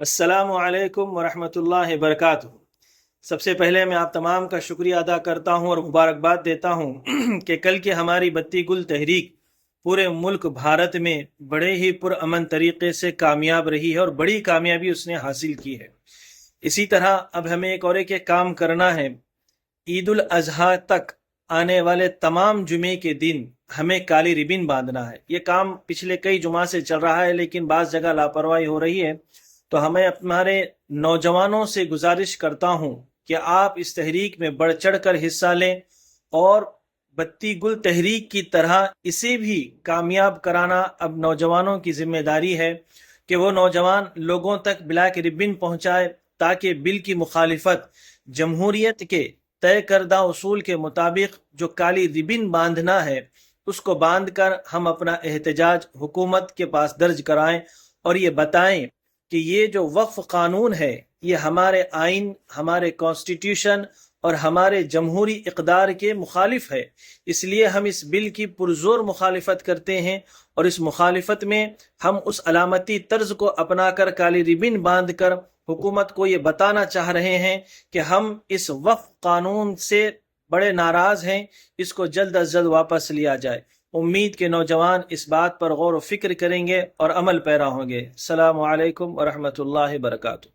السلام علیکم ورحمۃ اللہ وبرکاتہ۔ سب سے پہلے میں آپ تمام کا شکریہ ادا کرتا ہوں اور مبارکباد دیتا ہوں کہ کل کی ہماری بتی گل تحریک پورے ملک بھارت میں بڑے ہی پرامن طریقے سے کامیاب رہی ہے اور بڑی کامیابی اس نے حاصل کی ہے۔ اسی طرح اب ہمیں ایک کام کرنا ہے۔ عید الاضحیٰ تک آنے والے تمام جمعے کے دن ہمیں کالی ربن باندھنا ہے۔ یہ کام پچھلے کئی جمعہ سے چل رہا ہے لیکن بعض جگہ لاپرواہی ہو رہی ہے، تو ہمیں ہمارے نوجوانوں سے گزارش کرتا ہوں کہ آپ اس تحریک میں بڑھ چڑھ کر حصہ لیں اور بتی گل تحریک کی طرح اسے بھی کامیاب کرانا اب نوجوانوں کی ذمہ داری ہے کہ وہ نوجوان لوگوں تک بلیک ربن پہنچائے تاکہ بل کی مخالفت جمہوریت کے طے کردہ اصول کے مطابق جو کالی ربن باندھنا ہے اس کو باندھ کر ہم اپنا احتجاج حکومت کے پاس درج کرائیں اور یہ بتائیں کہ یہ جو وقف قانون ہے یہ ہمارے آئین، ہمارے کانسٹیٹیوشن اور ہمارے جمہوری اقدار کے مخالف ہے۔ اس لیے ہم اس بل کی پرزور مخالفت کرتے ہیں اور اس مخالفت میں ہم اس علامتی طرز کو اپنا کر کالی ربن باندھ کر حکومت کو یہ بتانا چاہ رہے ہیں کہ ہم اس وقف قانون سے بڑے ناراض ہیں، اس کو جلد از جلد واپس لیا جائے۔ امید کے نوجوان اس بات پر غور و فکر کریں گے اور عمل پیرا ہوں گے۔ السلام علیکم ورحمۃ اللہ وبرکاتہ۔